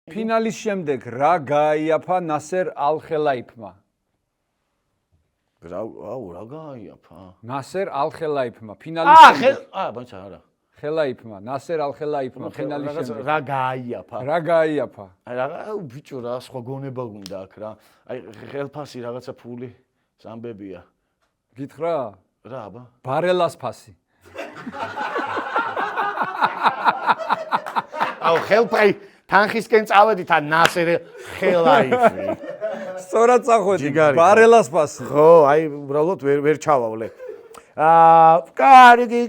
ფინალის შემდეგ რა გააიაფა ნასერ ალ-ხელაიფმა? რა გააიაფა? ნასერ ალ-ხელაიფმა ფინალის შემდეგ. ბანცა არა. ხელაიფმა, ნასერ ალ-ხელაიფმა ფინალის შემდეგ. რა გააიაფა? რა გააიაფა? ბიჭო რა სხვა გონება გუნდა აქ რა. აი ხელფასი რაღაცა ფული სამბებია. გითხრა? რა აბა? ბარელას ფასი. აუ ხელფაი თანხისკენ წავედით ან ნასერ ხელაიფი. სწორად წახვედი. ბარელას ფასი. ხო, აი უბრალოდ ვერ ჩავავლე. კარგი.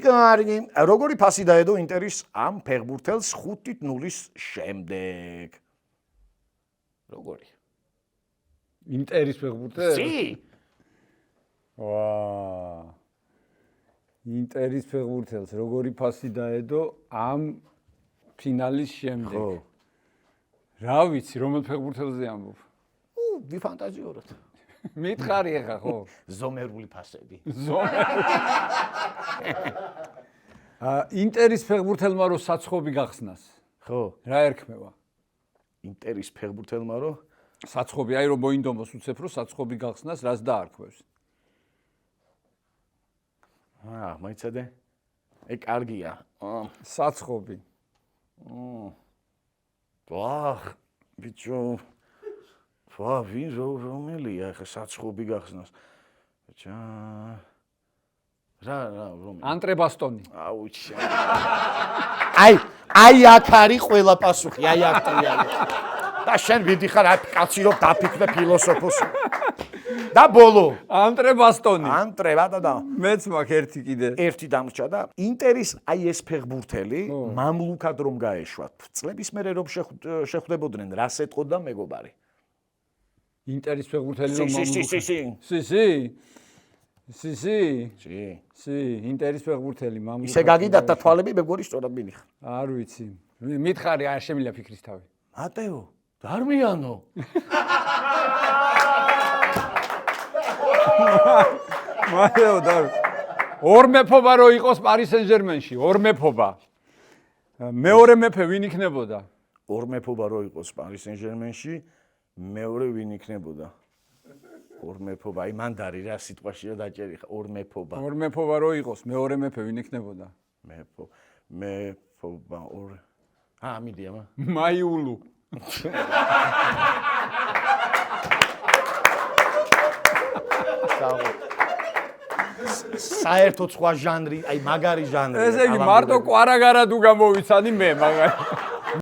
როგორი ფასი დაედო ინტერის ამ ფეხბურთელს 5-0-ის შემდეგ? როგორი? ინტერის ფეხბურთელს? სი. ვა. ინტერის ფეხბურთელს როგორი ფასი დაედო ამ ფინალის შემდეგ? ხო. რა ვიცი, რომელ ფეხბურთელზე ამბობ? ვიფანტაზიოროთ. მითხარი ახლა ხო? ზომერული ფასები. ინტერის ფეხბურთელმა რო საცხობი გახსნას. ხო. რა ერქმევა? ინტერის ფეხბურთელმა რო საცხობი, აი რომ მოინდომოს უცებ რო საცხობი გახსნას, რას დაარქვევს? მაიცადე. კარგია. საცხობი. ბიჭო. ვინ რომელია ხა საცხობი გახსნას? რა რომელი? ანტრე ბასტონი. აუჩი. აი აქ არის ყველა პასუხი, აი აქ ტრიალი. და შენ ვიდიხარ აი კაცი რომ დაფიქრე ფილოსოფოსი. და ბოლო. ანტრე ბასტონი. ანტრე და. მეც მაქვს ერთი კიდე. ერთი დამრჩა და ინტერის აი ეს ფეხბურთელი მამლუქად რომ გაეშვა. წლების მერე რომ შეხვდებოდნენ, რას ეტყოდა მეგობარი? ინტერის ფეხბურთელი რომ სი, ინტერის ფეხბურთელი მამლუქად. ისე გაგიდათ და თვალები მეგორი სწორად მიდიხარ. არ ვიცი. მითხარი არ შემიძლია ფიქრის თავი. მატეო, დარმიანო. მატეო და ორ მეფობა რო იყოს პარი სენ-ჟერმენში, ორ მეფობა. მეორე მეფე ვინ იქნებოდა? ორ მეფობა რო იყოს პარი სენ-ჟერმენში, მეორე ვინ იქნებოდა? ორ მეფობა, აი მანდარი რა სიტყვაში რა დაჭერი ხა, ორ მეფობა. ორ მეფობა რო იყოს, მეორე მეფე ვინ იქნებოდა? მეფობა ორ. მიდია მა. მაიულუ. საერთოდ სხვა ჟანრი, აი მაგარი ჟანრი. ესე იგი მარტო კვარაგარად უგამოვიცანი მე მაგარი.